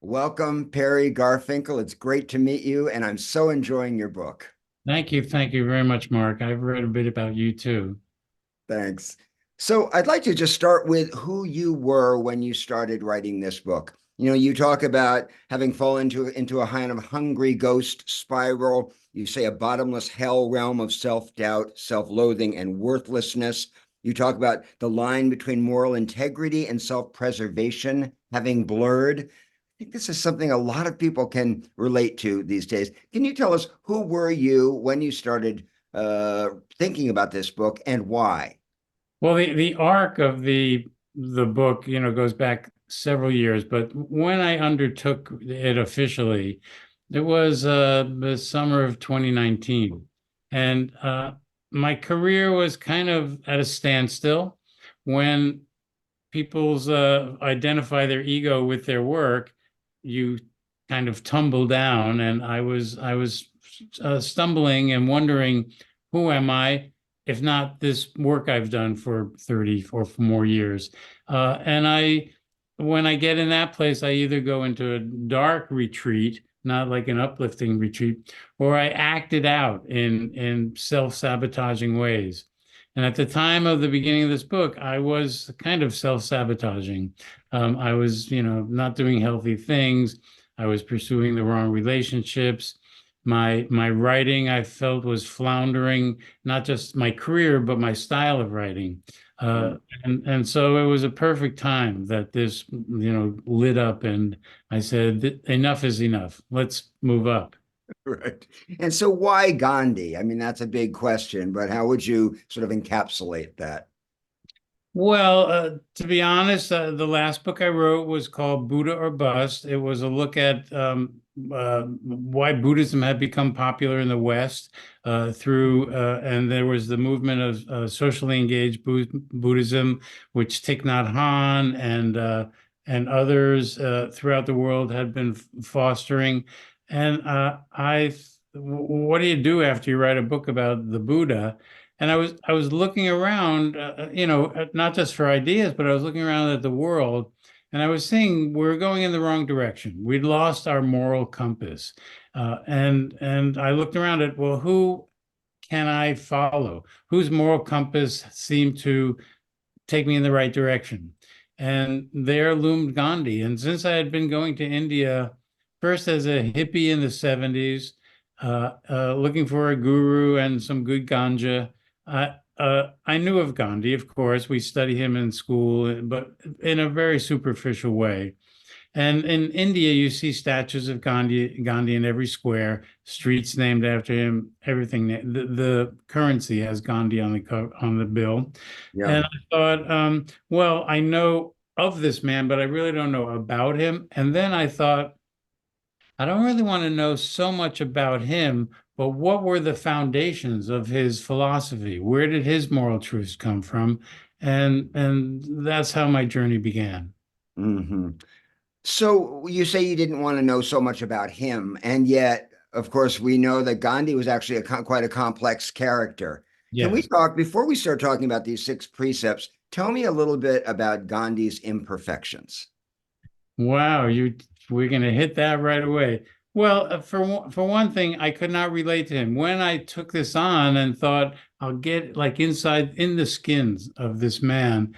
Welcome, Perry Garfinkel. It's great to meet you, and I'm so enjoying your book. Thank you. Thank you very much, Mark. I've read a bit about you too. Thanks. So, I'd like to just start with who you were when you started writing this book. You talk about having fallen into a kind of hungry ghost spiral. You say a bottomless hell realm of self-doubt, self-loathing, and worthlessness. You talk about the line between moral integrity and self-preservation having blurred. I think this is something a lot of people can relate to these days. Can you tell us who were you when you started uh, thinking about this book and why? Well, the arc of the book, goes back several years, but when I undertook it officially, it was the summer of 2019. And my career was kind of at a standstill when people's identify their ego with their work, you kind of tumble down, and I was stumbling and wondering, who am I, if not this work I've done for 30 or more years? When I get in that place, I either go into a dark retreat, not like an uplifting retreat, or I act it out in self-sabotaging ways. And at the time of the beginning of this book, I was kind of self-sabotaging. I was, not doing healthy things. I was pursuing the wrong relationships. My writing, I felt, was floundering, not just my career, but my style of writing. Uh, Mm. and so it was a perfect time that this, lit up, and I said, enough is enough. Let's move up. Right. And so why Gandhi? I mean, that's a big question, but how would you sort of encapsulate that? Well, to be honest, the last book I wrote was called Buddha or Bust. It was a look at why Buddhism had become popular in the West and there was the movement of socially engaged Buddhism, which Thich Nhat Hanh and others throughout the world had been fostering. And what do you do after you write a book about the Buddha? And I was looking around, not just for ideas, but I was looking around at the world, and I was seeing we're going in the wrong direction. We'd lost our moral compass, and I looked around at, well, who can I follow? Whose moral compass seemed to take me in the right direction? And there loomed Gandhi. And since I had been going to India first as a hippie in the 70s, looking for a guru and some good ganja, I knew of Gandhi, of course. We study him in school, but in a very superficial way. And in India, you see statues of Gandhi in every square, streets named after him, everything. The currency has Gandhi on on the bill. Yeah. And I thought, well, I know of this man, but I really don't know about him. And then I thought, I don't really want to know so much about him, but what were the foundations of his philosophy? Where did his moral truths come from? And that's how my journey began. Hmm. So you say you didn't want to know so much about him, and yet, of course, we know that Gandhi was actually quite a complex character. Can we Yes. talk, before we start talking about these six precepts, tell me a little bit about Gandhi's imperfections? Wow, we're going to hit that right away. Well, for one thing, I could not relate to him. When I took this on and thought I'll get like inside in the skins of this man,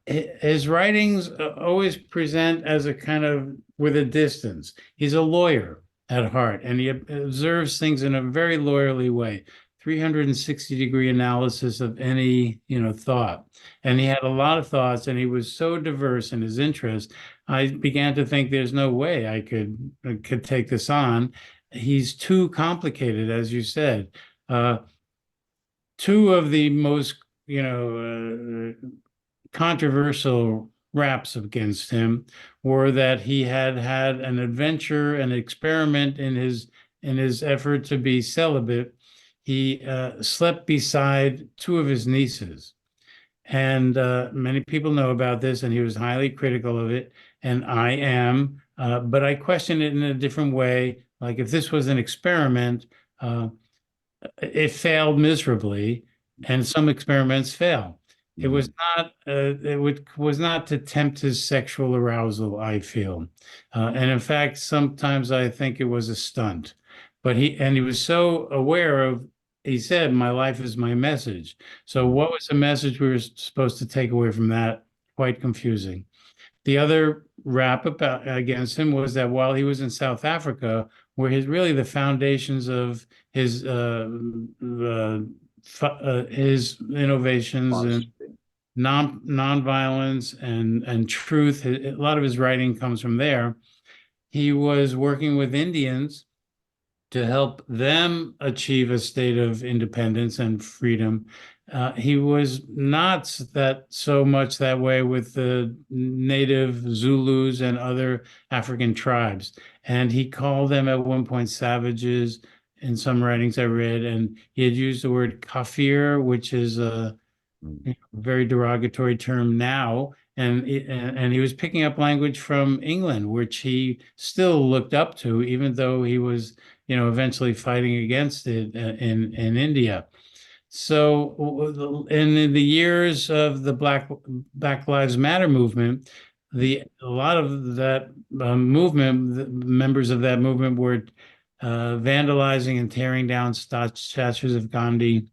his writings always present as a kind of with a distance. He's a lawyer at heart, and he observes things in a very lawyerly way. 360-degree analysis of any, thought. And he had a lot of thoughts, and he was so diverse in his interests. I began to think there's no way I could take this on. He's too complicated, as you said. Uh, Two of the most, controversial raps against him were that he had had an adventure, an experiment in his effort to be celibate. He slept beside two of his nieces. And many people know about this, and he was highly critical of it. And I am, but I question it in a different way. Like if this was an experiment, uh, it failed miserably, and some experiments fail. It was Mhm. not was not to tempt his sexual arousal, I feel. And in fact, sometimes I think it was a stunt. But he was so aware of, he said, my life is my message. So what was the message we were supposed to take away from that? Quite confusing. The other rap about against him was that while he was in South Africa, where his really the foundations of his his innovations and Philosophy. nonviolence and truth. A lot of his writing comes from there. He was working with Indians to help them achieve a state of independence and freedom. He was not that so much that way with the native Zulus and other African tribes. And he called them at one point savages in some writings I read. And he had used the word kafir, which is a Mhm. very derogatory term now. And he was picking up language from England, which he still looked up to, even though he was, eventually fighting against it in India. So, in the years of the Black Lives Matter movement, a lot of that movement, the members of that movement were vandalizing and tearing down statues of Gandhi.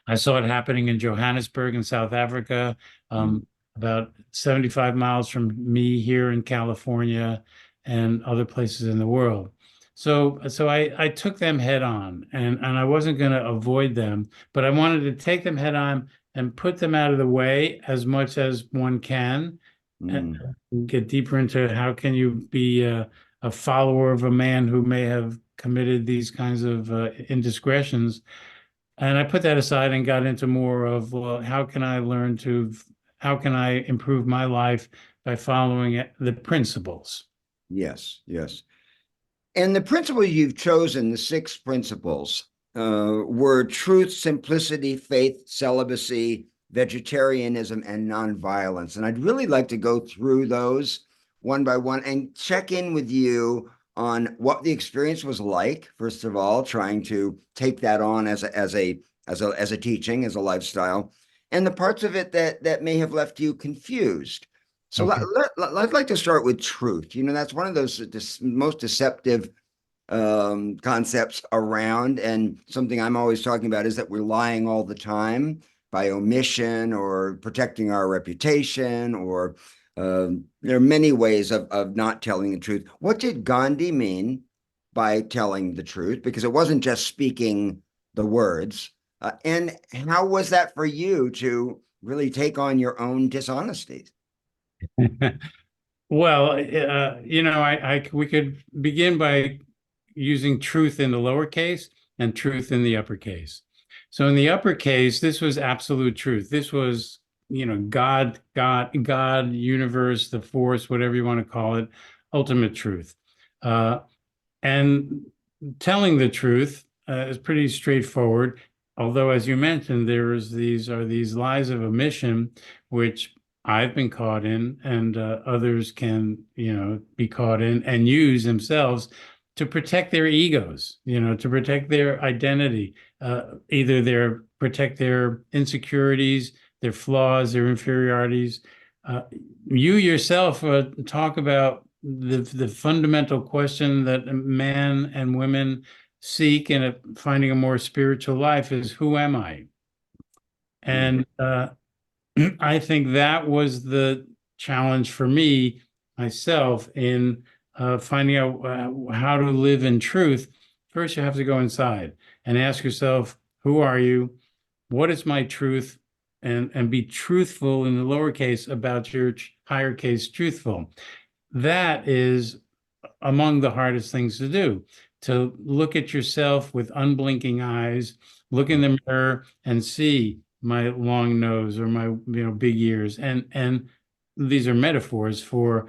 I saw it happening in Johannesburg in South Africa, Mhm. about 75 miles from me here in California and other places in the world. So I took them head on, and I wasn't going to avoid them, but I wanted to take them head on and put them out of the way as much as one can, and Mhm. get deeper into how can you be a follower of a man who may have committed these kinds of indiscretions. And I put that aside and got into more of, well, how can I improve my life by following the principles? Yes, yes. And the principles you've chosen, the six principles, were truth, simplicity, faith, celibacy, vegetarianism, and nonviolence. And I'd really like to go through those one by one and check in with you on what the experience was like. First of all, trying to take that on as a teaching, as a lifestyle, and the parts of it that may have left you confused. So Okay. I'd like to start with truth. That's one of those most deceptive concepts around. And something I'm always talking about is that we're lying all the time by omission or protecting our reputation, or there are many ways of not telling the truth. What did Gandhi mean by telling the truth? Because it wasn't just speaking the words. And how was that for you to really take on your own dishonesties? Well, we could begin by using truth in the lowercase and truth in the uppercase. So in the uppercase, this was absolute truth. This was, God, universe, the force, whatever you want to call it, ultimate truth. Uh, And telling the truth is pretty straightforward. Although, as you mentioned, these lies of omission, which I've been caught in, and others can, be caught in and use themselves to protect their egos, to protect their identity, either protect their insecurities, their flaws, their inferiorities. Uh, you yourself talk about the fundamental question that man and women seek in finding a more spiritual life is, who am I? Mm, And I think that was the challenge for me myself in finding out how to live in truth. First, you have to go inside and ask yourself, who are you? What is my truth? And be truthful in the lowercase about your higher case truthful. That is among the hardest things to do, to look at yourself with unblinking eyes, look in the mirror and see my long nose or my big ears. And these are metaphors for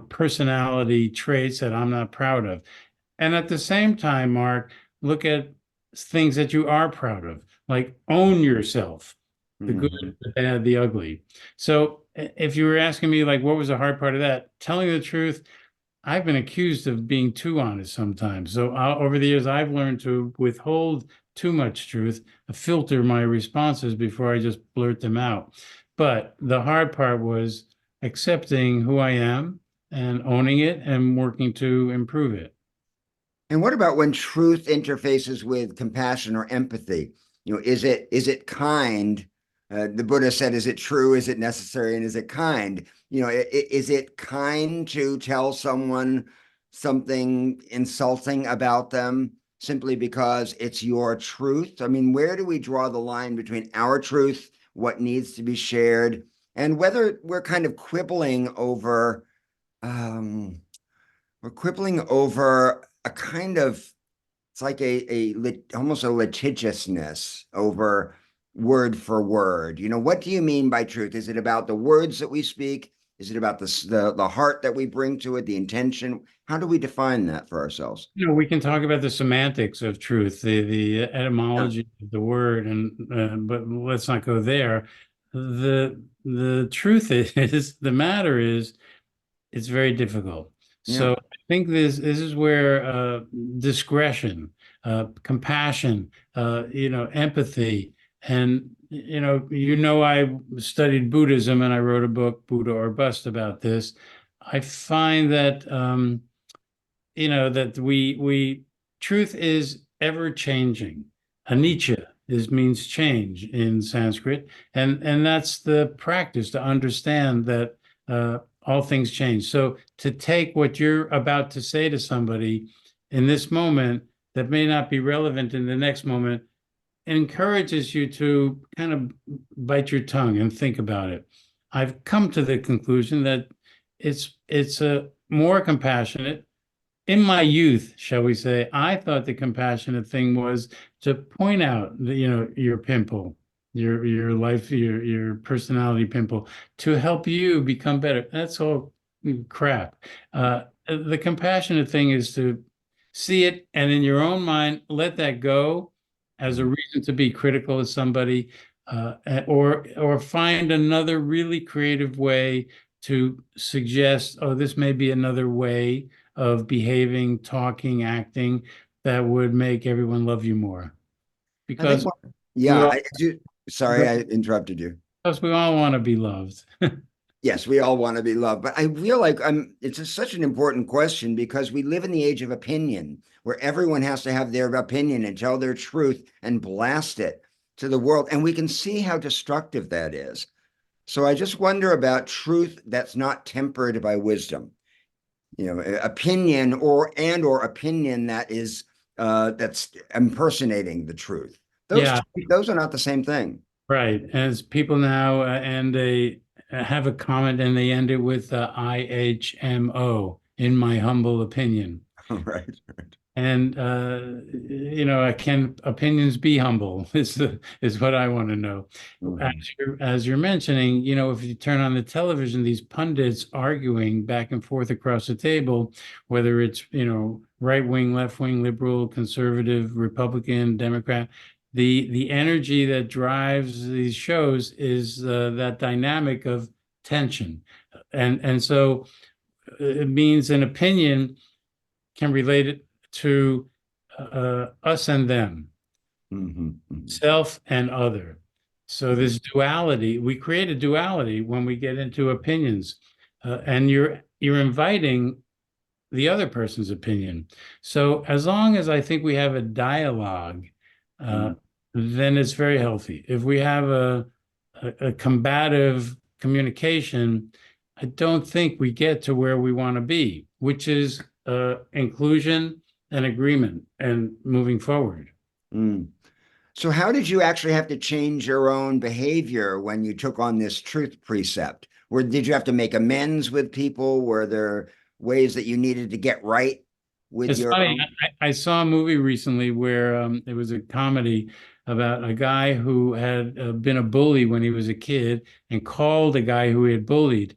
personality traits that I'm not proud of. And at the same time, Mark, look at things that you are proud of, like own yourself, the good, mhm. the bad, the ugly. So if you were asking me, like, what was the hard part of that? Telling the truth, I've been accused of being too honest sometimes. So over the years, I've learned to withhold too much truth, filter my responses before I just blurt them out. But the hard part was accepting who I am and owning it and working to improve it. And what about when truth interfaces with compassion or empathy? Is it kind? The Buddha said, "Is it true? Is it necessary? And is it kind?" Is it kind to tell someone something insulting about them simply because it's your truth? I mean, where do we draw the line between our truth, what needs to be shared, and whether we're kind of quibbling over? We're quibbling over a kind of, it's like almost a litigiousness over word for word. What do you mean by truth? Is it about the words that we speak? Is it about the heart that we bring to it, the intention? How do we define that for ourselves? We can talk about the semantics of truth, the Yeah, etymology of the word, and but let's not go there. The truth is, the matter is, it's very difficult. yeah. So I think this is where discretion, compassion, empathy, and I studied Buddhism and I wrote a book, Buddha or Bust, about this. I find that that we truth is ever changing. Anicca is means change in Sanskrit, and that's the practice to understand that all things change. So to take what you're about to say to somebody in this moment that may not be relevant in the next moment encourages you to kind of bite your tongue and think about it. I've come to the conclusion that it's a more compassionate in my youth, shall we say, I thought the compassionate thing was to point out your pimple, your life, your personality pimple, to help you become better. That's all crap. The compassionate thing is to see it and in your own mind let that go as a reason to be critical of somebody, or find another really creative way to suggest, oh, this may be another way of behaving, talking, acting that would make everyone love you more. I think, Because we yeah, all, I do. Sorry, I interrupted you. because we all want to be loved. Yes, we all want to be loved, but I feel like such an important question because we live in the age of opinion where everyone has to have their opinion and tell their truth and blast it to the world. And we can see how destructive that is. So I just wonder about truth that's not tempered by wisdom, opinion or opinion that's impersonating the truth. Those Yeah, those are not the same thing. right. As people now and they have a comment and they end it with IHMO, in my humble opinion. Right. And can opinions be humble? Is what I want to know. As Mhm. you're mentioning, if you turn on the television, these pundits arguing back and forth across the table, whether it's right wing, left wing, liberal, conservative, Republican, Democrat, the energy that drives these shows is that dynamic of tension, and so it means an opinion can relate it to us and them, Mhm. Mhm. self and other. So this duality, we create a duality when we get into opinions, and you're inviting the other person's opinion. So as long as I think we have a dialogue, uh, Mhm. then it's very healthy. If we have a combative communication, I don't think we get to where we want to be, which is inclusion and agreement and moving forward. Mm. So, how did you actually have to change your own behavior when you took on this truth precept? Or did you have to make amends with people? Were there ways that you needed to get right with It's your funny. own? I saw a movie recently where it was a comedy about a guy who had been a bully when he was a kid and called a guy who he had bullied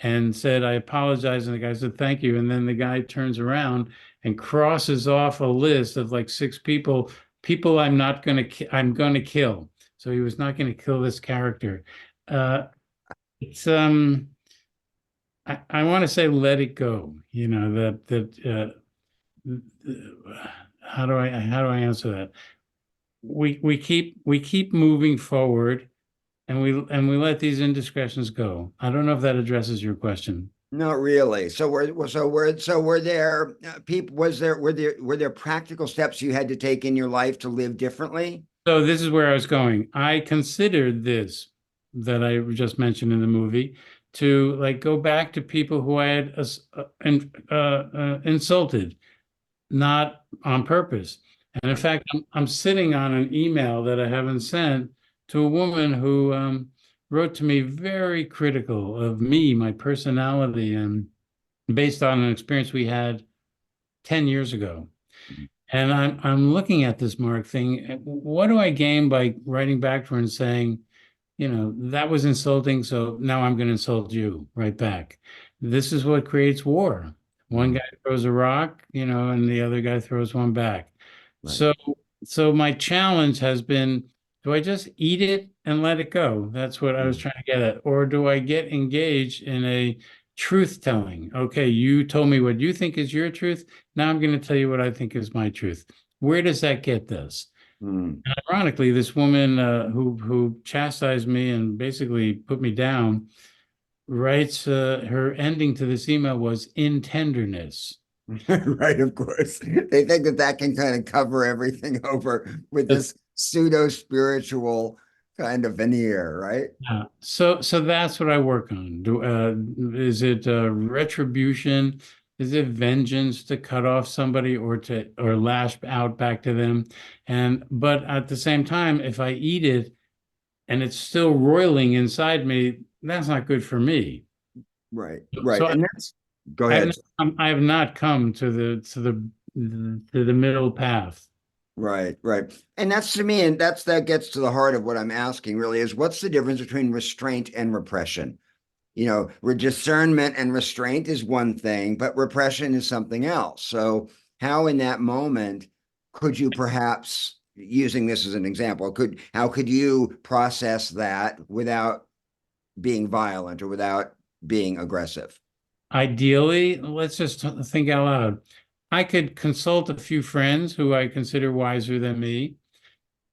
and said, I apologize. And the guy said, thank you. And then the guy turns around and crosses off a list of like six people I'm going to kill. So he was not going to kill this character. Uh, it's I want to say let it go. You know, how do I answer that? We keep moving forward, and we let these indiscretions go. I don't know if that addresses your question. Not really. So were there people, were there practical steps you had to take in your life to live differently? So this is where I was going. I considered this that I just mentioned in the movie to like go back to people who I had insulted, not on purpose. And in Right. fact, I'm sitting on an email that I haven't sent to a woman who wrote to me very critical of me, my personality, and based on an experience we had 10 years ago. And I'm looking at this Mark thing. What do I gain by writing back to her and saying, you know, that was insulting, so now I'm going to insult you right back. This is what creates war. One Mhm. guy throws a rock, you know, and the other guy throws one back. Right. So, so my challenge has been, do I just eat it and let it go? That's what I was Mhm. trying to get at. Or do I get engaged in a truth telling? Okay, you told me what you think is your truth. Now I'm going to tell you what I think is my truth. Where does that get us? Mhm. Ironically, this woman who chastised me and basically put me down writes her ending to this email was in tenderness. Right, of course. They think that that can kind of cover everything over with That's- this pseudo spiritual kind of veneer, right? yeah. So that's what I work on. Is it retribution? Is it vengeance to cut off somebody or lash out back to them? And but at the same time, if I eat it and it's still roiling inside me, that's not good for me. Right, right. So And that's, go I have ahead. I have not come to the middle path. Right, right. And that's to me, and that gets to the heart of what I'm asking really is what's the difference between restraint and repression? Discernment and restraint is one thing, but repression is something else. So, how in that moment could you perhaps, using this as an example, how could you process that without being violent or without being aggressive? Ideally, let's just think out loud. I could consult a few friends who I consider wiser than me.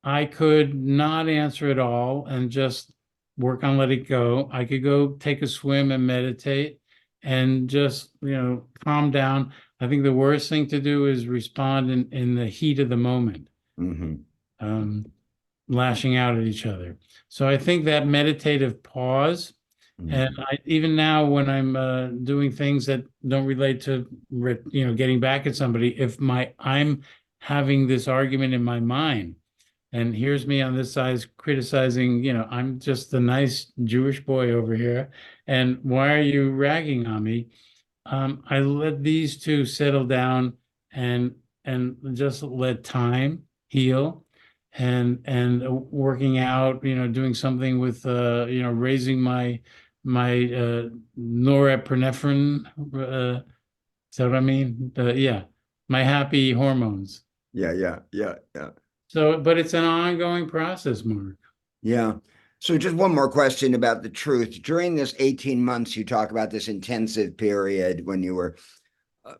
I could not answer at all and just work on let it go. I could go take a swim and meditate and just, calm down. I think the worst thing to do is respond in the heat of the moment. Hmm. Um, Lashing out at each other. So I think that meditative pause, and Hmm. even now when I'm doing things that don't relate to getting back at somebody, if I'm having this argument in my mind, and here's me on this side criticizing, I'm just the nice Jewish boy over here, and why are you ragging on me? I let these two settle down and just let time heal and working out, doing something with raising my norepinephrine. Is that what I mean? Yeah, my happy hormones. Yeah, yeah, yeah, yeah. So, but it's an ongoing process, Mark. Yeah. So just one more question about the truth. During this 18 months, you talk about this intensive period when you were, uh,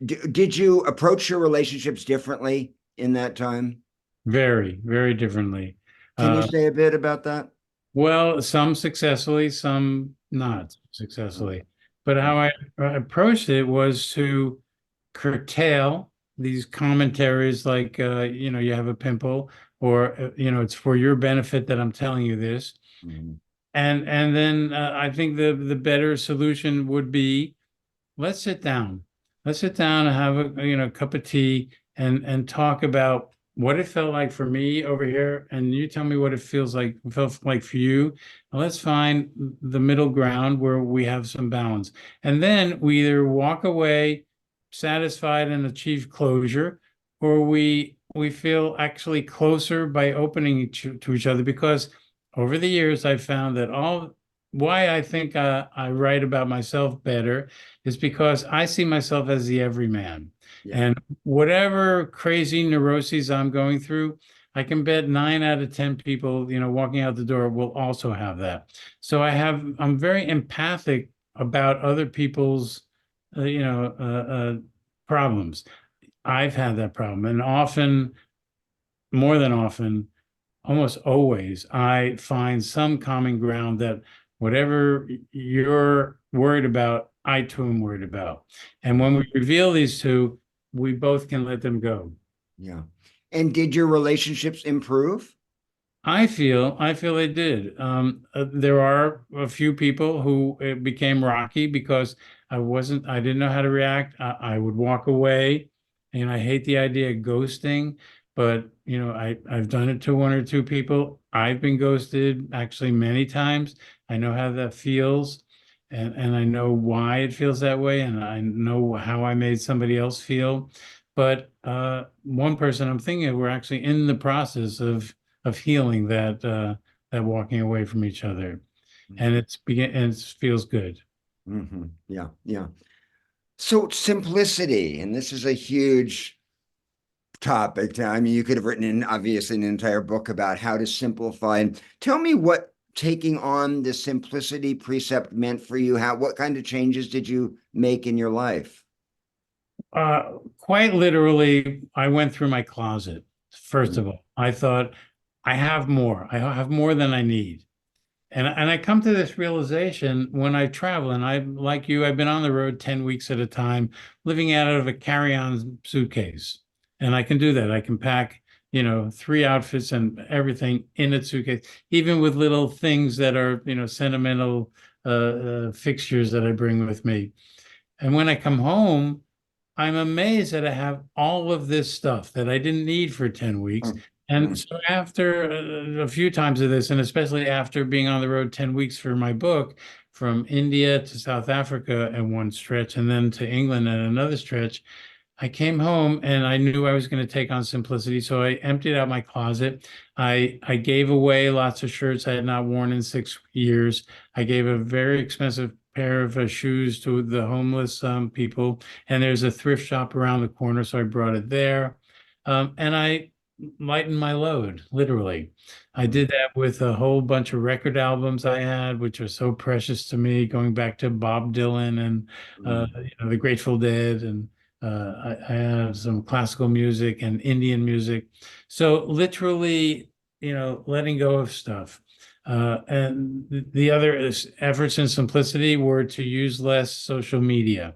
did you approach your relationships differently in that time? Very, very differently. Can you Uh, say a bit about that? Well, some successfully, some not successfully. But how I approached it was to curtail these commentaries like, you have a pimple, or, it's for your benefit that I'm telling you this. Mhm. And then I think the better solution would be let's sit down. Let's sit down and have a cup of tea and talk about what it felt like for me over here, and you tell me what it felt like for you. And let's find the middle ground where we have some balance. And then we either walk away satisfied and achieve closure, or we feel actually closer by opening to each other because over the years I've found that all why I think I write about myself better is because I see myself as the everyman. Yeah. And whatever crazy neuroses I'm going through, I can bet 9 out of 10 people, walking out the door will also have that. So I'm very empathic about other people's, problems. I've had that problem, and often, more than often, almost always, I find some common ground that whatever you're worried about, I too am worried about. And when we reveal these two, we both can let them go. Yeah. And did your relationships improve? I feel they did. There are a few people who it became rocky because I didn't know how to react. I would walk away, and I hate the idea of ghosting, but I've done it to one or two people. I've been ghosted actually many times. I know how that feels, and I know why it feels that way, and I know how I made somebody else feel. But one person I'm thinking of, we're actually in the process of healing that walking away from each other, and it feels good. Yeah, yeah. So simplicity, and this is a huge topic. I mean, you could have written in obviously an entire book about how to simplify. And tell me what taking on the simplicity precept meant for you. What kind of changes did you make in your life? Quite literally, I went through my closet. First Mm, of all, I thought I have more. I have more than I need. And I come to this realization when I travel, and I, like you, I've been on the road 10 weeks at a time, living out of a carry-on suitcase. And I can do that. I can pack, three outfits and everything in a suitcase, even with little things that are, sentimental fixtures that I bring with me. And when I come home, I'm amazed that I have all of this stuff that I didn't need for 10 weeks. mm, And mm, so after a few times of this, and especially after being on the road 10 weeks for my book, from India to South Africa at one stretch, and then to England at another stretch, I came home and I knew I was going to take on simplicity. So I emptied out my closet. I gave away lots of shirts I had not worn in 6 years. I gave a very expensive pair of shoes to the homeless people, and there's a thrift shop around the corner, so I brought it there. And I lightened my load, literally. I mm, did that with a whole bunch of record albums I had, which are so precious to me, going back to Bob Dylan and mm, the Grateful Dead, and I have some classical music and Indian music. So literally, letting go of stuff. And the other efforts in simplicity were to use less social media.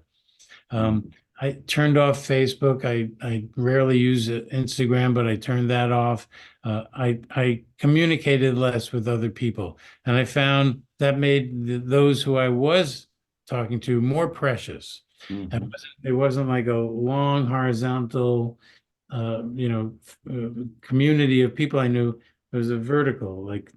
Um, mm, I turned off Facebook. I rarely use Instagram, but I turned that off. I communicated less with other people, and I found that made those who I was talking to more precious. mhm, It wasn't like a long horizontal uh, you know, community of people I knew. It was a vertical, like,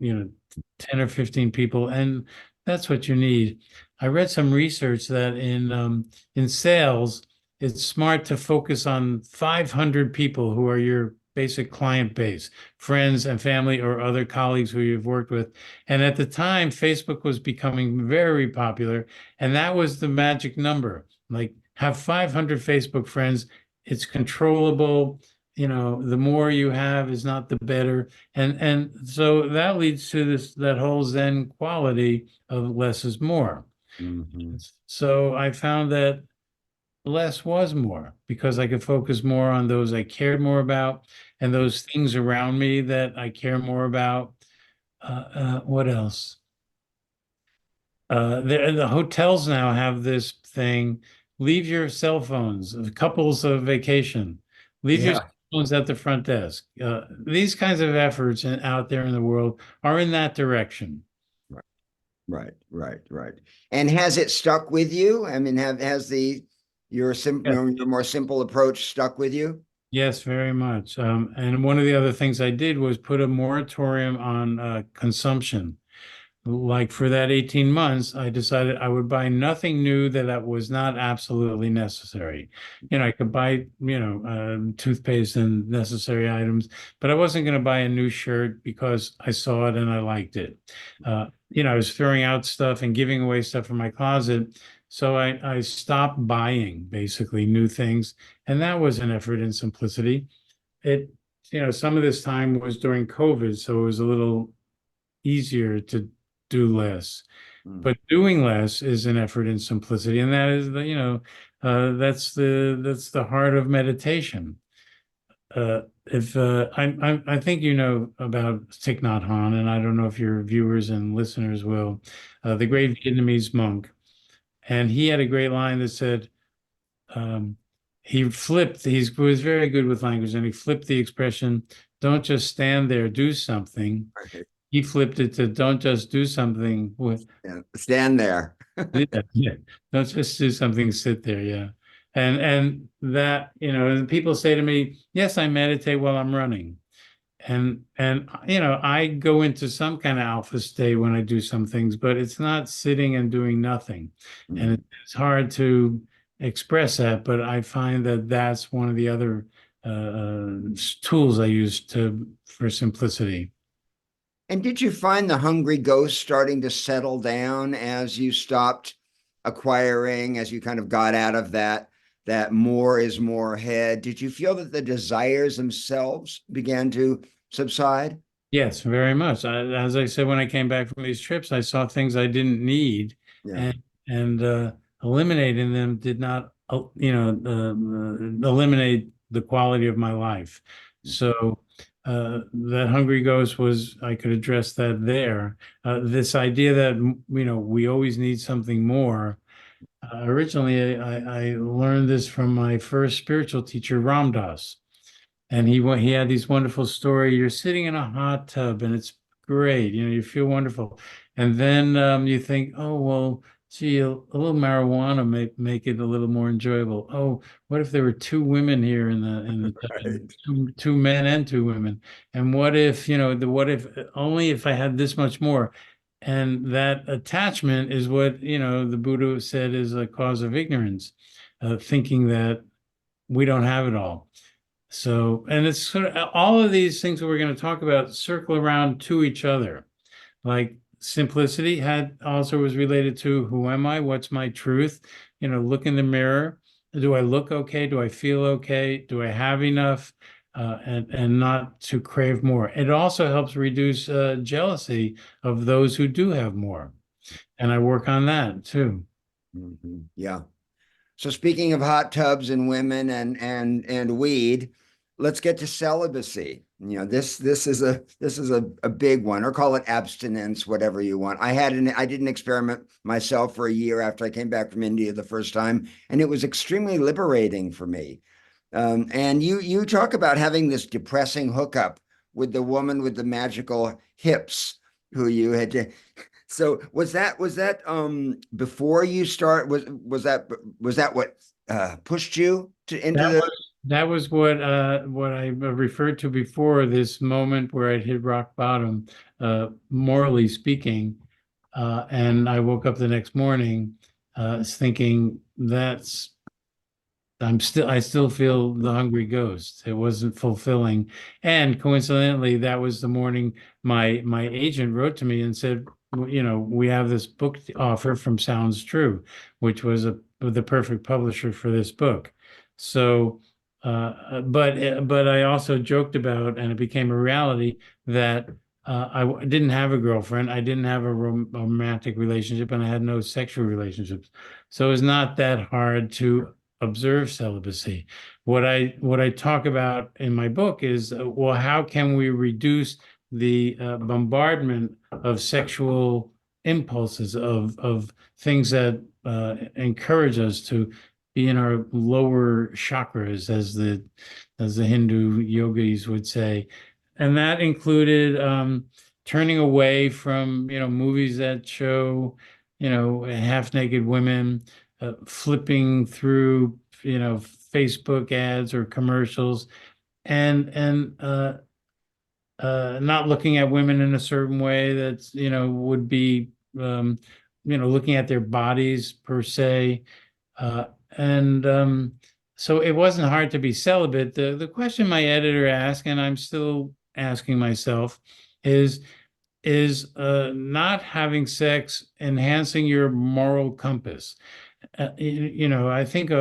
10 or 15 people, and that's what you need. I read some research that in sales, it's smart to focus on 500 people who are your basic client base, friends and family or other colleagues who you've worked with. And at the time, Facebook was becoming very popular, and that was the magic number. Like, have 500 Facebook friends. It's controllable. The more you have is not the better. And so that leads to that whole Zen quality of less is more. mhm, So I found that less was more because I could focus more on those I cared more about and those things around me that I care more about. What else? The hotels now have this thing, leave your cell phones, couples of vacation, leave your cell yeah. phones at the front desk. These kinds of efforts out there in the world are in that direction. Right, right, right, right. And has it stuck with you? I mean, has Yes, your more simple approach stuck with you? yes, very much. And one of the other things I did was put a moratorium on consumption. Like for that 18 months, I decided I would buy nothing new that was not absolutely necessary. I could buy, toothpaste and necessary items, but I wasn't going to buy a new shirt because I saw it and I liked it. I was throwing out stuff and giving away stuff from my closet. So I stopped buying basically new things. And that was an effort in simplicity. It, some of this time was during COVID, so it was a little easier to do less. Mm. But doing less is an effort in simplicity, and that is that's the heart of meditation. If I think you know about Thich Nhat Hanh, and I don't know if your viewers and listeners will, the great Vietnamese monk, and he had a great line that said, um, he was very good with language, and he flipped the expression, "Don't just stand there, do something." Right. He flipped it to, "Don't just do something with." Yeah. Stand there. Yeah, yeah. Don't just do something, sit there, yeah. And that, and people say to me, yes, I meditate while I'm running. And I go into some kind of alpha state when I do some things, but it's not sitting and doing nothing. And Mm. it's hard to express that, but I find that that's one of the other tools I use to for simplicity. And did you find the hungry ghost starting to settle down as you stopped acquiring, as you kind of got out of that more is more head? Did you feel that the desires themselves began to subside? Yes, very much. As I said, when I came back from these trips, I saw things I didn't need, Yeah. and eliminating them did not, eliminate the quality of my life. So that hungry ghost was I could address that there. This idea that we always need something more. Originally, I learned this from my first spiritual teacher, Ram Dass. And he had these wonderful story. You're sitting in a hot tub and it's great. You feel wonderful. And then you think, oh, well, gee, a little marijuana may make it a little more enjoyable. Oh, what if there were two women here in the tub, and Right. two men and two women? And what if, what if only if I had this much more? And that attachment is what, the Buddha said is a cause of ignorance, thinking that we don't have it all. So, and it's sort of all of these things that we're going to talk about circle around to each other. Like simplicity had also was related to who am I? What's my truth? Look in the mirror. Do I look okay? Do I feel okay? Do I have enough? And not to crave more. It also helps reduce jealousy of those who do have more. And I work on that too. Mhm. Yeah. So speaking of hot tubs and women and weed, let's get to celibacy. This is a big one, or call it abstinence, whatever you want. I did an experiment myself for a year after I came back from India the first time, and it was extremely liberating for me. And you talk about having this depressing hookup with the woman with the magical hips who you had to. So was that before you start was that what pushed you to into That the was what I referred to before, this moment where I'd hit rock bottom, morally speaking. And I woke up the next morning thinking I still feel the hungry ghost. It wasn't fulfilling. And coincidentally, that was the morning my agent wrote to me and said, we have this book offer from Sounds True, which was the perfect publisher for this book. So, but I also joked about, and it became a reality that didn't have a girlfriend, I didn't have a romantic relationship, and I had no sexual relationships. So it was not that hard to observe celibacy. What I talk about in my book is, well, how can we reduce the bombardment of sexual impulses, of things that encourage us to be in our lower chakras, as the Hindu yogis would say, and that included turning away from movies that show half naked women, flipping through Facebook ads or commercials, and not looking at women in a certain way that's would be um, looking at their bodies per se, uh, and so it wasn't hard to be celibate. The question my editor asked, and I'm still asking myself, is not having sex enhancing your moral compass? I think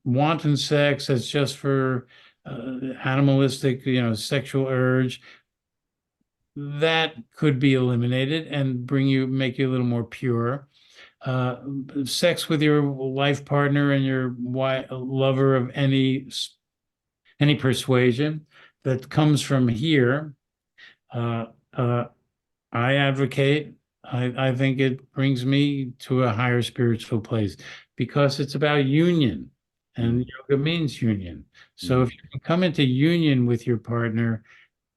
wanton sex as just for animalistic, sexual urge. that could be eliminated and make you a little more pure. Uh, Sex with your life partner and your lover of any persuasion that comes from here. Uh, uh, I advocate. I think it brings me to a higher spiritual place because it's about union, and Mm, yoga means union. So mm. if you can come into union with your partner,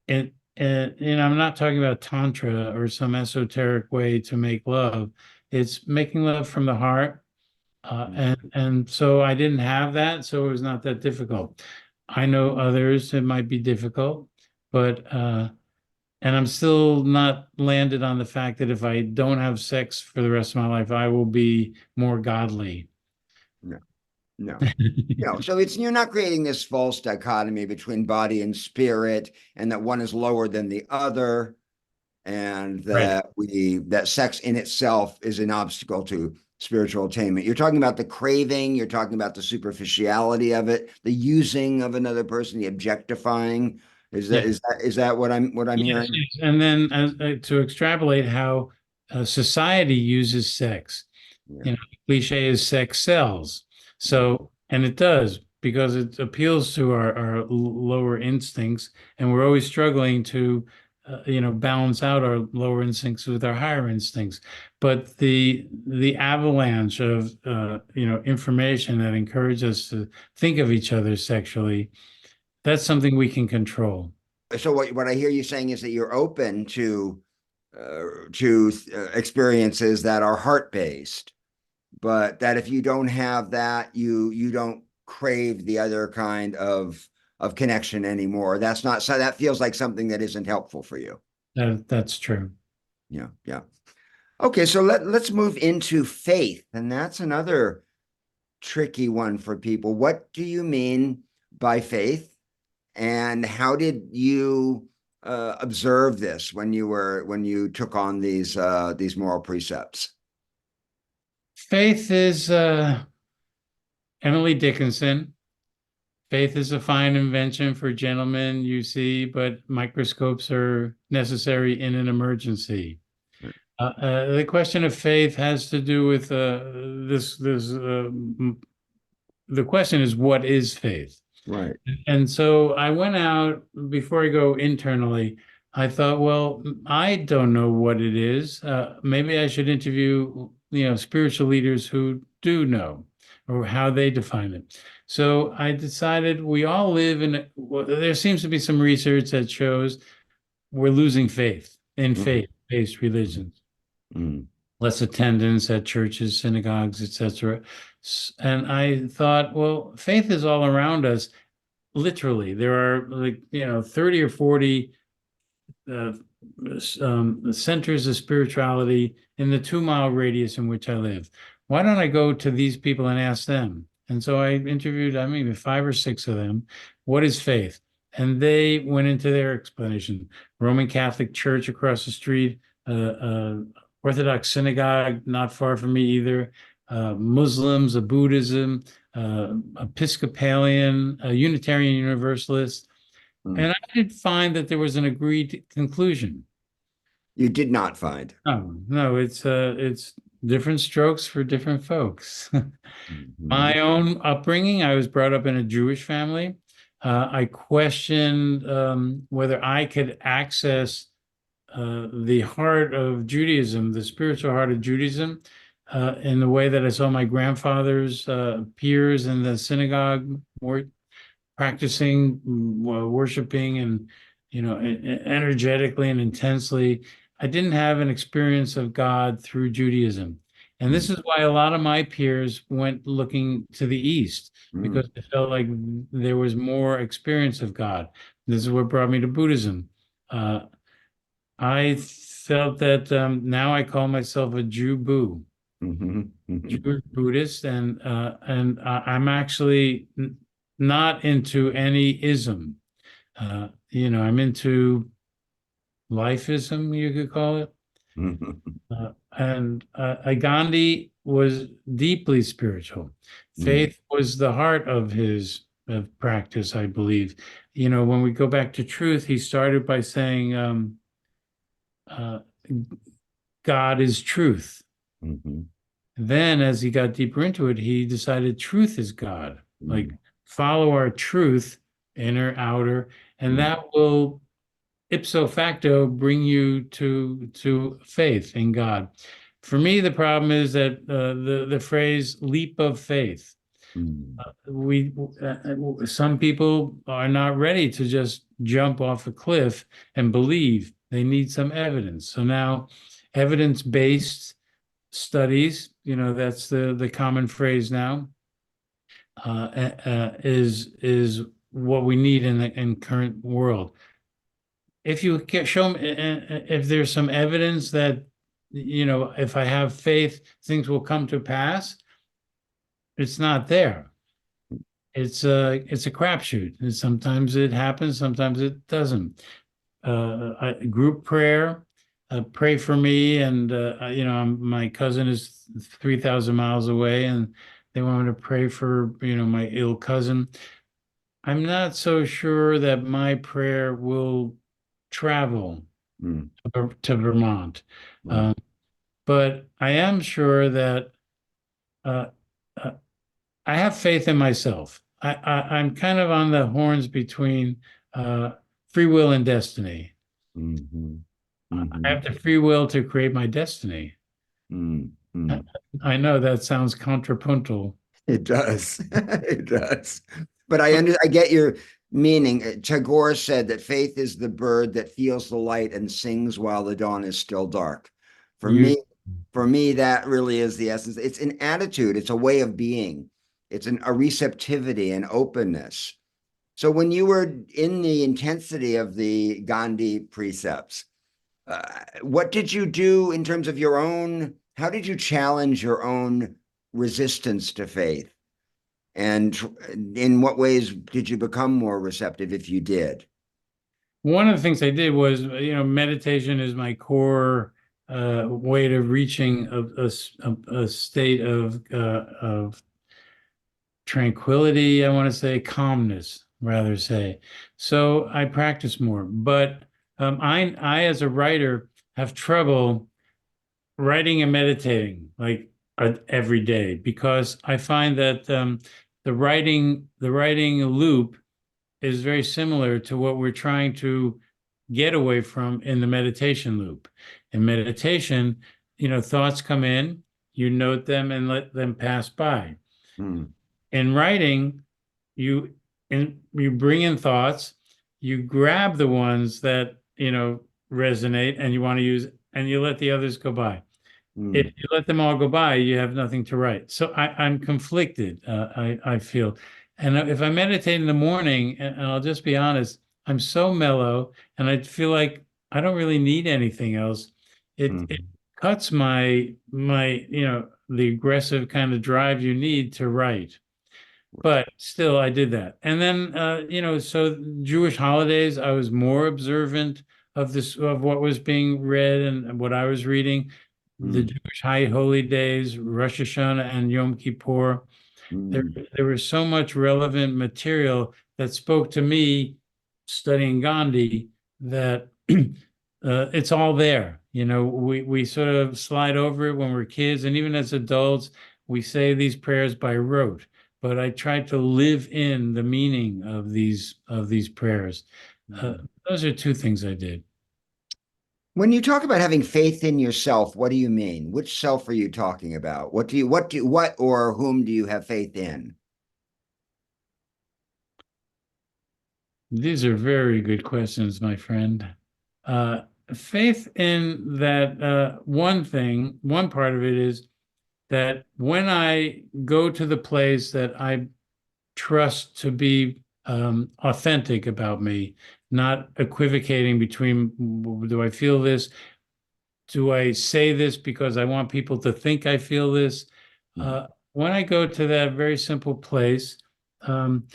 and I'm not talking about tantra or some esoteric way to make love. It's making love from the heart, Mm. and so I didn't have that, so it was not that difficult. I know others it might be difficult, but and I'm still not landed on the fact that if I don't have sex for the rest of my life, I will be more godly. No, no. No, so it's you're not creating this false dichotomy between body and spirit, and that one is lower than the other, and Right. that sex in itself is an obstacle to spiritual attainment. You're talking about the craving, you're talking about the superficiality of it, the using of another person, the objectifying. Yeah. Is that what I'm Yes, hearing? yes. And then to extrapolate how society uses sex. Yeah. You know, the cliche is sex sells. Mm, So, and it does because it appeals to our lower instincts, and we're always struggling to, balance out our lower instincts with our higher instincts. But the avalanche of information that encourages us to think of each other sexually, that's something we can control. So what I hear you saying is that you're open to experiences that are heart based, but that if you don't have that, you don't crave the other kind of connection anymore. That's not so that feels like something that isn't helpful for you. That's true. Yeah, yeah. Okay, so let's move into faith, and that's another tricky one for people. What do you mean by faith, and how did you observe this when you took on these moral precepts? Faith is Emily Dickinson. Faith is a fine invention for gentlemen, you see, but microscopes are necessary in an emergency. The question of faith has to do with the question is, what is faith? Right. And so I went out before I go internally. I thought, well, I don't know what it is. Maybe I should interview, spiritual leaders who do know or how they define it. So I decided we all live in, well, there seems to be some research that shows we're losing faith in Mhm. faith-based religions, Mhm. less attendance at churches, synagogues, etc. And I thought, well, faith is all around us. Literally, there are 30 or 40 uh, centers of spirituality in the 2 mile radius in which I live. Why don't I go to these people and ask them? And so I interviewed, I mean, 5 or 6 of them. What is faith? And they went into their explanation. Roman Catholic Church across the street, Orthodox synagogue not far from me either, Muslims, a Buddhism, Episcopalian, a Unitarian Universalist. Mhm. And I did find that there was an agreed conclusion. You did not find. No, no, it's different strokes for different folks. Mhm. My own upbringing, I was brought up in a Jewish family. I questioned whether I could access the heart of Judaism, the spiritual heart of Judaism, in the way that I saw my grandfather's peers in the synagogue were practicing, worshiping, and energetically and intensely. I didn't have an experience of God through Judaism. And this Mhm. is why a lot of my peers went looking to the East Mhm. because I felt like there was more experience of God. This is what brought me to Buddhism. Uh, I felt that now I call myself a Jew Boo, Mhm. Mhm. Jewish Buddhist, and I'm actually not into any ism. I'm into lifeism, you could call it. Mhm. And Gandhi was deeply spiritual. Mhm. Faith was the heart of his of practice, I believe. When we go back to truth, he started by saying, uh, God is truth. Mm-hmm. Then, as he got deeper into it, he decided truth is God. Mm-hmm. Like, follow our truth, inner, outer, and that will ipso facto bring you to faith in God. For me, the problem is that the phrase leap of faith. Mm-hmm. We Some people are not ready to just jump off a cliff and believe. They need some evidence. So now, evidence-based studies, that's the common phrase now, is what we need in the current world. If you can show me, if there's some evidence that, if I have faith, things will come to pass, it's not there. It's a crapshoot. And sometimes it happens, sometimes it doesn't. Group prayer, pray for me, and my cousin is 3,000 miles away, and they want me to pray for my ill cousin. I'm not so sure that my prayer will travel Mm-hmm. to Vermont. Right. Um, but I am sure that uh, uh, I have faith in myself. I'm kind of on the horns between uh, free will and destiny. Mm-hmm. I Mm-hmm. have the free will to create my destiny. I, Mm-hmm. I know that sounds contrapuntal. It does. It does. But I get your meaning. Tagore said that faith is the bird that feels the light and sings while the dawn is still dark. For You, me, for me, that really is the essence. It's an attitude, it's a way of being, a receptivity and openness. So when you were in the intensity of the Gandhi precepts, what did you do in terms of your own? How did you challenge your own resistance to faith? And in what ways did you become more receptive if you did? One of the things I did was, meditation is my core way to reaching a state of tranquility, I want to say calmness, rather say. So I practice more. But I, as a writer, have trouble writing and meditating like every day because I find that the writing loop is very similar to what we're trying to get away from in the meditation loop. In meditation, thoughts come in, you note them and let them pass by. Hmm. In writing, you you bring in thoughts, you grab the ones that resonate and you want to use, and you let the others go by. If Hmm. you let them all go by, you have nothing to write. So I'm conflicted. I feel, and if I meditate in the morning, and I'll just be honest, I'm so mellow, and I feel like I don't really need anything else. It Hmm. cuts my the aggressive kind of drive you need to write. But still, I did that. And then, so Jewish holidays, I was more observant of what was being read and what I was reading. The Hmm. Jewish high holy days, Rosh Hashanah and Yom Kippur. There, Hmm. there was so much relevant material that spoke to me studying Gandhi that it's all there. We sort of slide over it when we're kids, and even as adults, we say these prayers by rote. But I tried to live in the meaning of these prayers. Uh, Hmm. those are two things I did. When you talk about having faith in yourself, what do you mean? Which self are you talking about? What or whom do you have faith in? These are very good questions, my friend. Uh, Faith in that one part of it is that when I go to the place that I trust to be authentic about me, not equivocating between do I feel this? Do I say this because I want people to think I feel this? Hmm. When I go to that very simple place, um,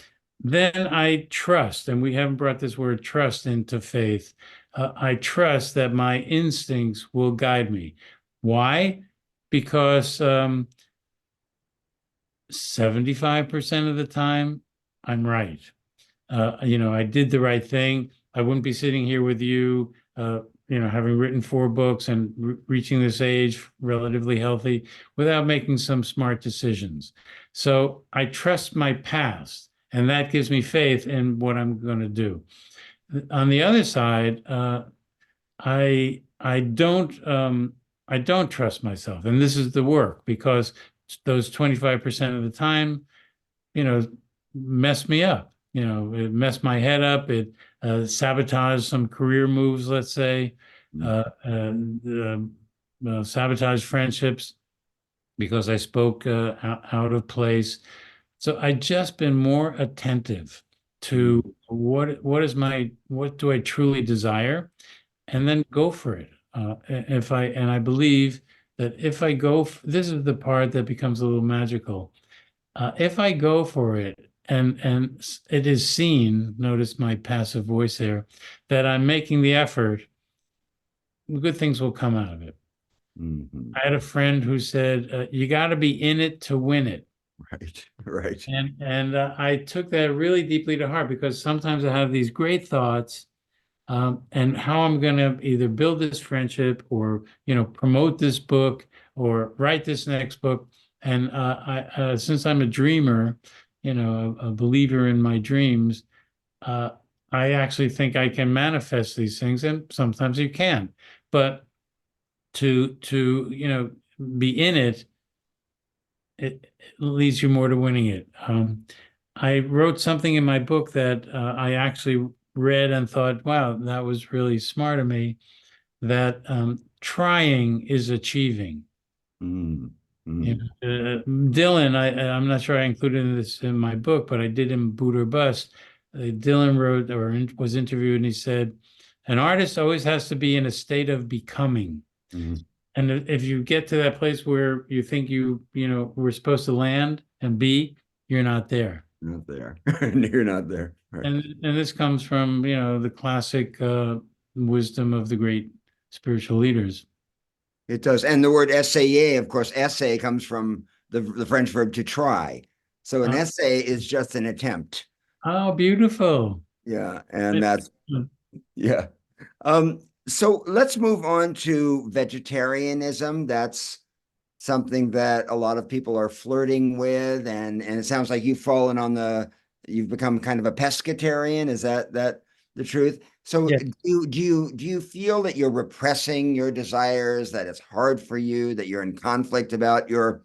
then I trust, and we haven't brought this word trust into faith. I trust that my instincts will guide me. Why? Because 75% of the time, I'm right. I did the right thing. I wouldn't be sitting here with you. having written 4 books and reaching this age relatively healthy without making some smart decisions. So I trust my past, and that gives me faith in what I'm going to do. On the other side, I don't trust myself, and this is the work because those 25% of the time, you know, messed me up. It messed my head up. It sabotaged some career moves, let's say, sabotaged friendships because I spoke out of place. So I just been more attentive to Mm-hmm. what do I truly desire, and then go for it. And I believe that if I go, this is the part that becomes a little magical. If I go for it and it is seen, notice my passive voice there, that I'm making the effort, good things will come out of it. Mm-hmm. I had a friend who said, "You got to be in it to win it." Right, right. And I took that really deeply to heart because sometimes I have these great thoughts, and how I'm going to either build this friendship or promote this book or write this next book. And since I'm a dreamer, a believer in my dreams, uh, I actually think I can manifest these things, and sometimes you can. But to be in it, it leads you more to winning it. I wrote something in my book that I actually read and thought, wow, that was really smart of me. That trying is achieving. Mm-hmm. Dylan, I'm not sure I included this in my book, but I did in Boot or Bust. Dylan wrote was interviewed, and he said, "An artist always has to be in a state of becoming." Mm-hmm. And if you get to that place where you think we're supposed to land and be, you're not there. Not there. You're not there. Right. And this comes from, the classic wisdom of the great spiritual leaders. It does. And the word essayer, of course, essay comes from the French verb to try. So an Uh, essay is just an attempt. oh, beautiful. Yeah. And that's, yeah. So let's move on to vegetarianism. That's something that a lot of people are flirting with, and it sounds like you've become kind of a pescatarian. Is that the truth? So Yeah. do you feel that you're repressing your desires, that it's hard for you, that you're in conflict about your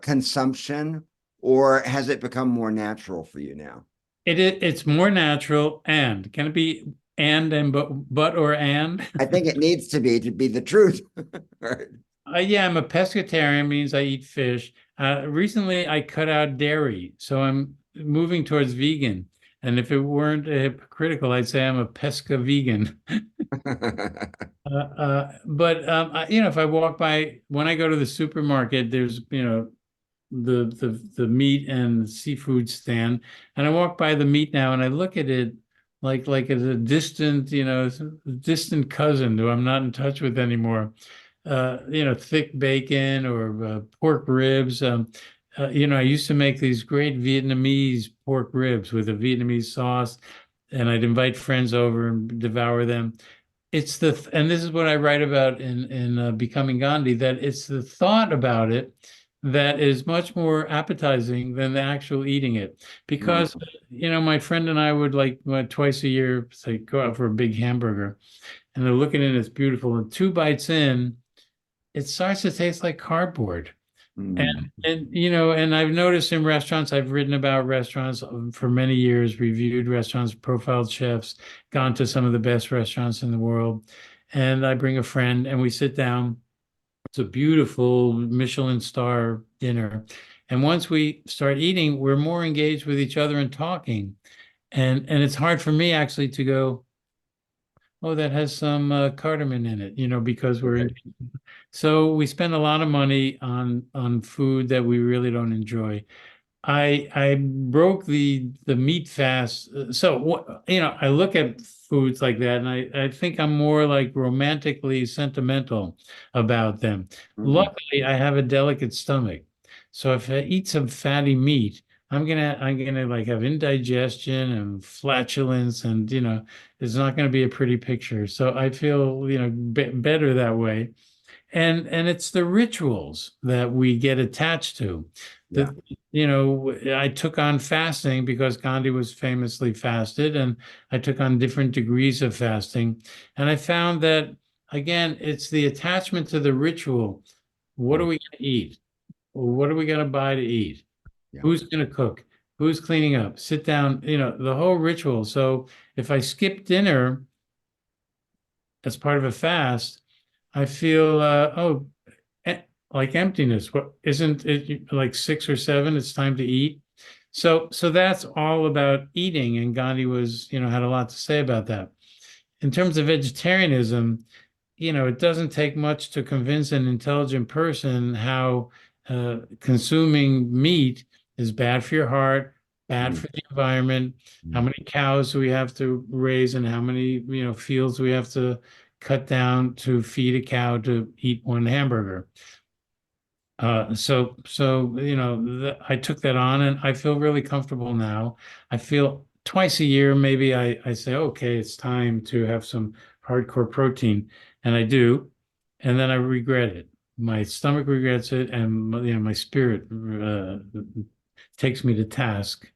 consumption, or has it become more natural for you now? It's more natural, and can it be and but or and? I think it needs to be the truth. Right. Yeah, I'm a pescatarian, means I eat fish. Recently, I cut out dairy, so I'm moving towards vegan. And if it weren't hypocritical, I'd say I'm a pesca vegan. But if I walk by when I go to the supermarket, there's the meat and seafood stand, and I walk by the meat now, and I look at it like as a distant cousin who I'm not in touch with anymore. Thick bacon or pork ribs. I used to make these great Vietnamese pork ribs with a Vietnamese sauce, and I'd invite friends over and devour them. And this is what I write about in Becoming Gandhi, that it's the thought about it that is much more appetizing than the actual eating it. Because, my friend and I would like twice a year, say, go out for a big hamburger, and they're looking at it, it's beautiful. And 2 bites in, it starts to taste like cardboard. And Mm, and I've noticed in restaurants, I've written about restaurants for many years, reviewed restaurants, profiled chefs, gone to some of the best restaurants in the world. And I bring a friend and we sit down. It's a beautiful Michelin star dinner. And once we start eating, we're more engaged with each other and talking. And it's hard for me actually to go, oh, that has some cardamom in it, because we're right. in. So we spend a lot of money on food that we really don't enjoy. I broke the meat fast. So what I look at foods like that, and I think I'm more like romantically sentimental about them. Mm, Luckily, I have a delicate stomach, so if I eat some fatty meat, I'm gonna like have indigestion and flatulence, and it's not gonna be a pretty picture. So I feel, better that way. And it's the rituals that we get attached to. Yeah. That, I took on fasting because Gandhi was famously fasted, and I took on different degrees of fasting. And I found that, again, it's the attachment to the ritual. What are Mm. we going to eat? What are we going to buy to eat? Yeah. Who's going to cook? Who's cleaning up? Sit down, the whole ritual. So if I skip dinner as part of a fast, I feel, e- like emptiness. What isn't it like 6 or 7? It's time to eat. So that's all about eating, and Gandhi was, had a lot to say about that. In terms of vegetarianism, it doesn't take much to convince an intelligent person how consuming meat is bad for your heart, bad Mm. for the environment, how Mm. many cows do we have to raise, and how many, fields we have to cut down to feed a cow to eat one hamburger. So I took that on, and I feel really comfortable now. I feel twice a year, maybe I say, okay, it's time to have some hardcore protein, and I do, and then I regret it. My stomach regrets it, and my spirit takes me to task.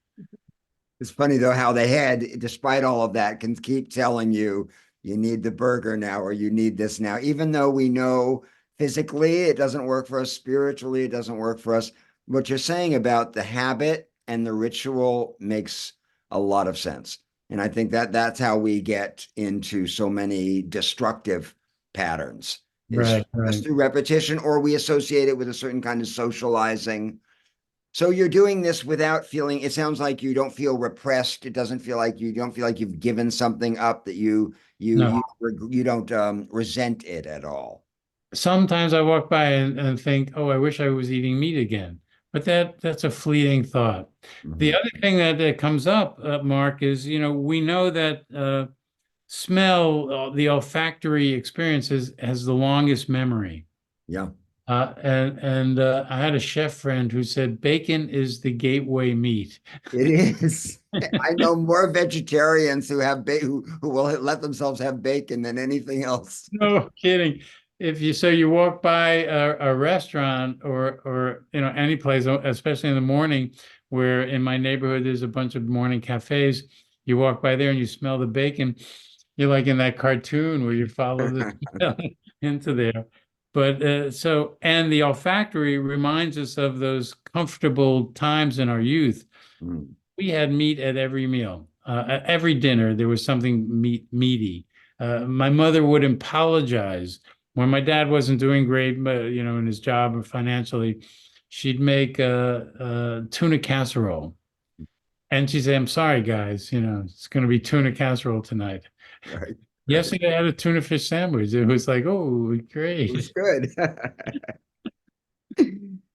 It's funny though how the head, despite all of that, can keep telling you you need the burger now or you need this now, even though we know physically it doesn't work for us, spiritually it doesn't work for us. What you're saying about the habit and the ritual makes a lot of sense. And I think that that's how we get into so many destructive patterns is Right, right. just through repetition, or we associate it with a certain kind of socializing. So you're doing this without feeling, it sounds like you don't feel repressed. It doesn't feel like you don't feel like you've given something up, that No, you don't resent it at all. sometimes I walk by and think, oh, I wish I was eating meat again. But that's a fleeting thought. The Mhm. other thing that comes up, Mark, is, we know that smell, the olfactory experience has the longest memory. Yeah, And I had a chef friend who said bacon is the gateway meat. it is. I know more vegetarians who have who will let themselves have bacon than anything else. No kidding. If you so you walk by a restaurant, or any place, especially in the morning, where in my neighborhood there's a bunch of morning cafes, you walk by there and you smell the bacon, you're like in that cartoon where you follow the smell into there. But and the olfactory reminds us of those comfortable times in our youth. Mm. We had meat at every meal. At every dinner, there was something meaty. My mother would apologize when my dad wasn't doing great, in his job or financially. She'd make tuna casserole, and she'd say, "I'm sorry, guys. It's going to be tuna casserole tonight." Right, right. Yesterday, I had a tuna fish sandwich. It was like, oh, It was great. good.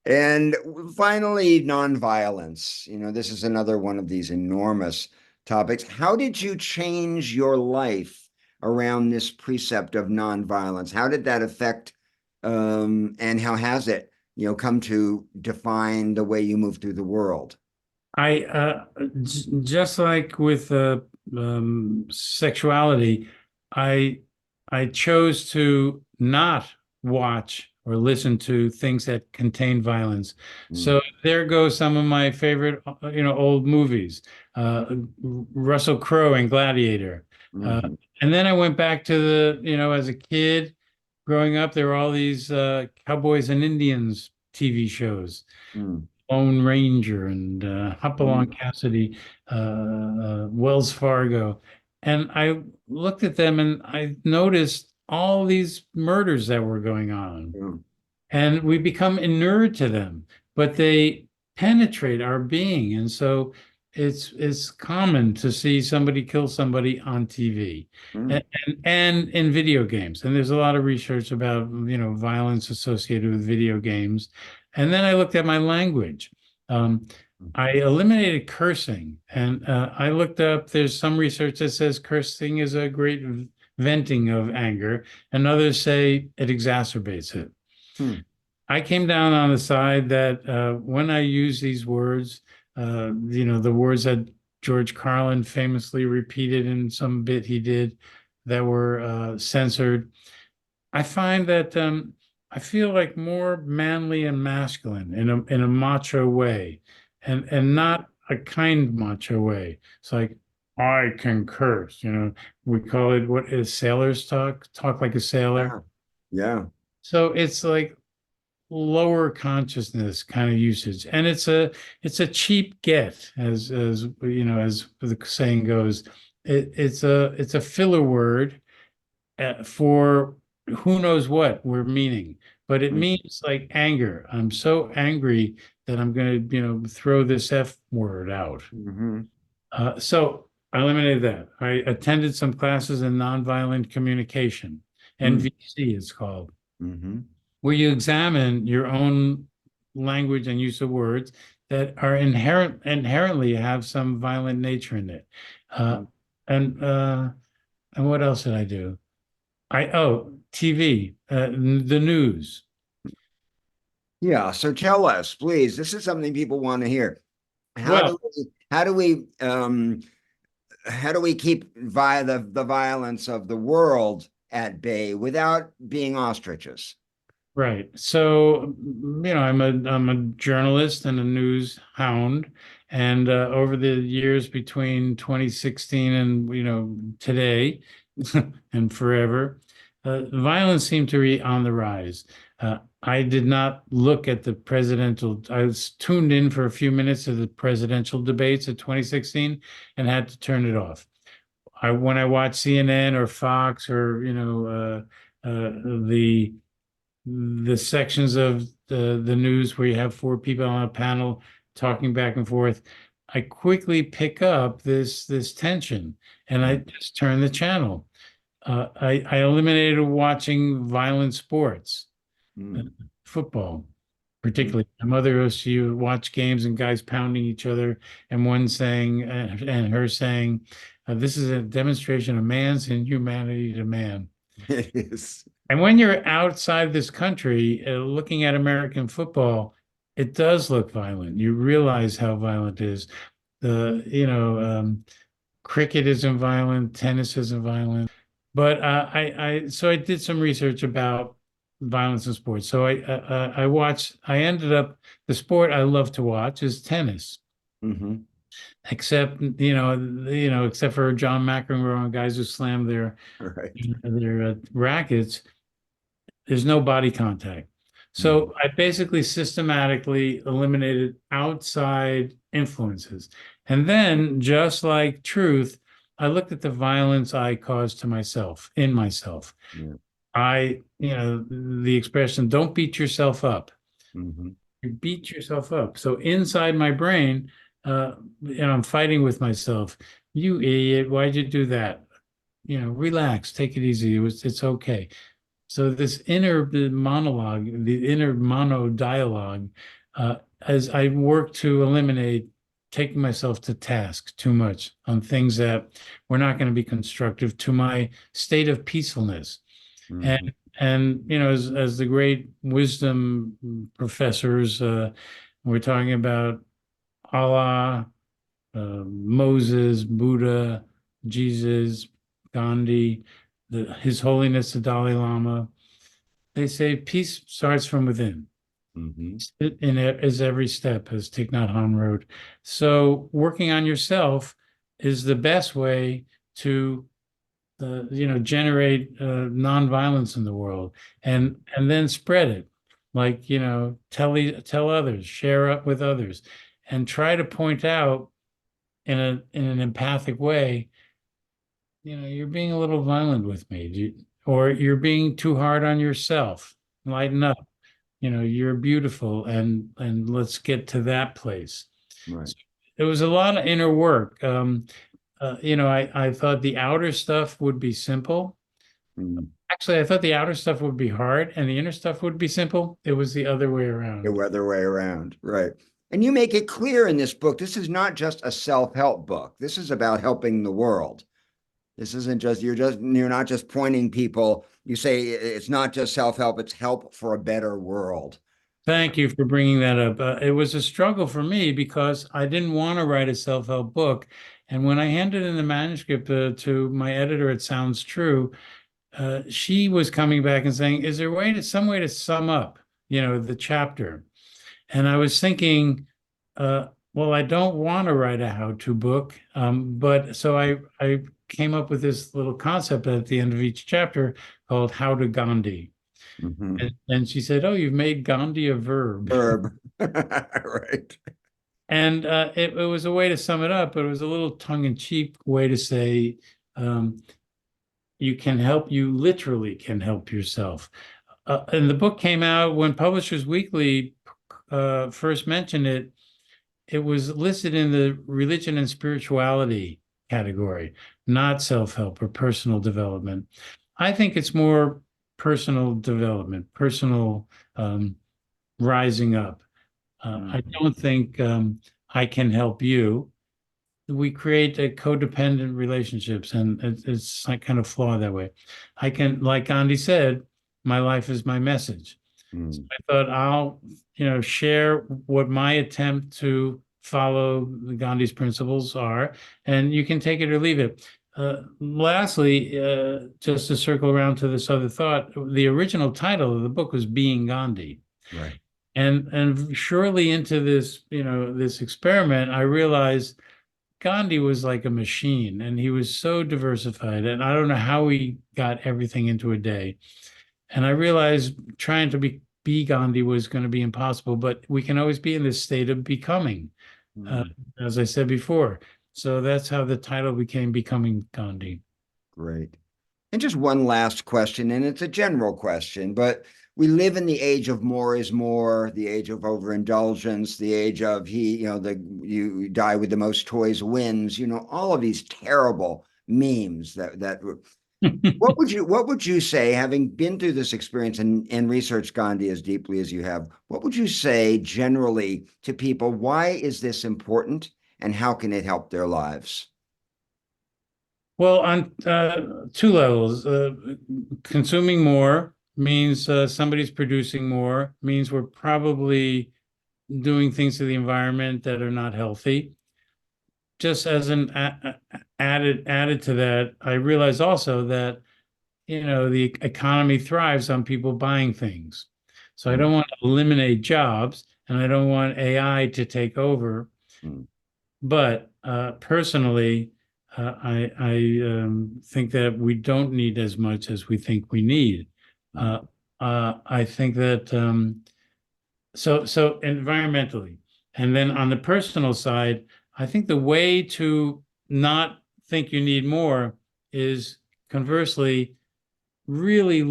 And finally, nonviolence. This is another one of these enormous topics. How did you change your life around this precept of nonviolence? How did that affect, and how has it, come to define the way you move through the world? I just like with sexuality, I I chose to not watch or listen to things that contain violence. Mm. So there goes some of my favorite, old movies. Russell Crowe and Gladiator. Uh, Mhm. and then I went back to as a kid growing up, there were all these cowboys and Indians TV shows. Mm. Lone Ranger and Hopalong Mm. Cassidy, Wells Fargo. And I looked at them and I noticed all these murders that were going on, Mm. and we become inured to them, but they penetrate our being. And so it's common to see somebody kill somebody on TV, and, Mm. and in video games. And there's a lot of research about, violence associated with video games. And then I looked at my language. Um, I eliminated cursing, and I looked up, there's some research that says cursing is a great venting of anger, and others say it exacerbates it. Mm. I came down on the side that when I use these words, The words that George Carlin famously repeated in some bit he did that were censored. I find that I feel like more manly and masculine in a macho way, and not a kind macho way. It's like I can curse, we call it what is sailors talk like a sailor. Yeah. Yeah. So it's like lower consciousness kind of usage, and it's a cheap get, as the saying goes. It's a filler word for who knows what we're meaning, but it means like anger. I'm so angry that I'm going to, throw this F word out. Mm-hmm. So I eliminated that. I attended some classes in nonviolent communication, NVC it's called, Mm-hmm. where you examine your own language and use of words that are inherently have some violent nature in it. Uh, and uh, and what else did I do? TV, the news. Yeah. So tell us, please. This is something people want to hear. How Well, do we how do we keep the violence of the world at bay without being ostriches? right. So, I'm a journalist and a news hound, and over the years between 2016 and today and forever, violence seemed to be on the rise. I did not look at the presidential. I was tuned in for a few minutes of the presidential debates of 2016 and had to turn it off. When I watch CNN or Fox or the sections of the news where you have four people on a panel talking back and forth, I quickly pick up this tension and I just turn the channel. I eliminated watching violent sports, uh, Mm. football, Mm. particularly. My mother used to watch games and guys pounding each other, and one saying, and her saying, "This is a demonstration of man's inhumanity to man." It is. And when you're outside this country, looking at American football, it does look violent. You realize how violent it is. Cricket isn't violent, tennis isn't violent. But so I did some research about violence in sports. So I watched. I ended up the sport I love to watch is tennis, Hmm. except except for John McEnroe and guys who slam Right. their rackets. There's no body contact. Mhm. So I basically systematically eliminated outside influences. And then, just like truth, I looked at the violence I caused to myself, in myself. Yeah. The expression, don't beat yourself up. Hmm. You beat yourself up. So inside my brain, I'm fighting with myself. You idiot, why'd you do that? Relax, take it easy. It's okay. So this inner monologue, the inner mono dialogue, as I work to eliminate taking myself to task too much on things that were not going to be constructive to my state of peacefulness. And Hmm. as the great wisdom professors, we're talking about Allah, Moses, Buddha, Jesus, Gandhi, His Holiness the Dalai Lama. They say peace starts from within. Hmm. In it is every step, as Thich Nhat Hanh wrote. So working on yourself is the best way to generate nonviolence in the world, and then spread it. Like tell others, share up with others, and try to point out in an empathic way. You're being a little violent with me, or you're being too hard on yourself. Lighten up. You're beautiful, and let's get to that place. Right. So it was a lot of inner work. I thought the outer stuff would be simple. Mm. Actually, I thought the outer stuff would be hard and the inner stuff would be simple. It was the other way The around. other way around. Right. And you make it clear in this book, this is not just a self-help book. This is about helping the world. This isn't you're not just pointing people. You say it's not just self-help, it's help for a better world. Thank you for bringing that up. It was a struggle for me because I didn't want to write a self-help book. And when I handed in the manuscript to my editor at Sounds True, she was coming back and saying, "Is there some way to sum up, the chapter?" And I was thinking, well, I don't want to write a how-to book, but so I came up with this little concept at the end of each chapter called "How to Gandhi." Mhm. And she said, "Oh, you've made Gandhi a verb." Herb. Right. And it was a way to sum it up, but it was a little tongue-in-cheek way to say, um, you literally can help yourself. And the book came out when Publishers Weekly first mentioned it. It was listed in the religion and spirituality category, not self-help or personal development. I think it's more personal development, personal rising up. I Mhm. don't think I can help you. We create a codependent relationships, and it's like kind of flawed that way. I can, like Gandhi said, my life is my message. So Mhm. I thought I'll, share what my attempt to follow Gandhi's principles are, and you can take it or leave it. Lastly, just to circle around to this other thought, the original title of the book was Being Gandhi. Right. And surely into this, this experiment, I realized Gandhi was like a machine and he was so diversified. And I don't know how he got everything into a day. And I realized trying to be Gandhi was going to be impossible, but we can always be in this state of becoming, uh, Mhm. as I said before. So that's how the title became Becoming Gandhi. Great. And just one last question, and it's a general question, but we live in the age of more is more, the age of overindulgence, the age of the you die with the most toys wins, all of these terrible memes that what would you say, having been through this experience and researched Gandhi as deeply as you have, what would you say generally to people? Why is this important and how can it help their lives? Well, on two levels, consuming more means somebody's producing more, means we're probably doing things to the environment that are not healthy. Just as an added to that, I realize also that the economy thrives on people buying things. So I Mm, don't want to eliminate jobs, and I don't want AI to take over. mm, But personally, I think that we don't need as much as we think we need. mm, Uh, I think that so environmentally, and then on the personal side, I think the way to not think you need more is conversely really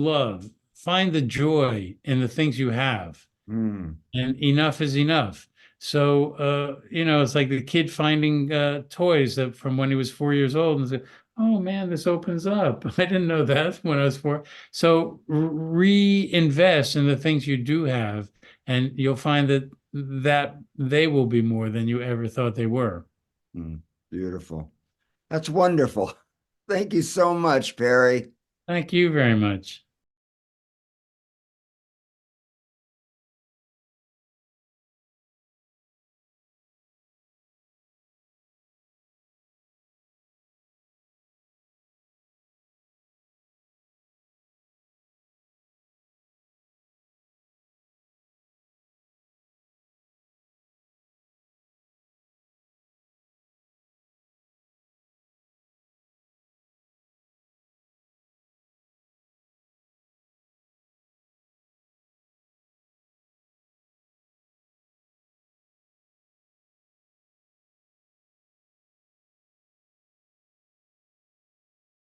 find the joy in the things you have, mm, and enough is enough. So, it's like the kid finding toys that from when he was 4 years old and said, "Oh man, this opens up. I didn't know that when I was four." So reinvest in the things you do have, and you'll find that they will be more than you ever thought they were. mm. Beautiful. That's wonderful. Thank you so much, Perry. Thank you very much.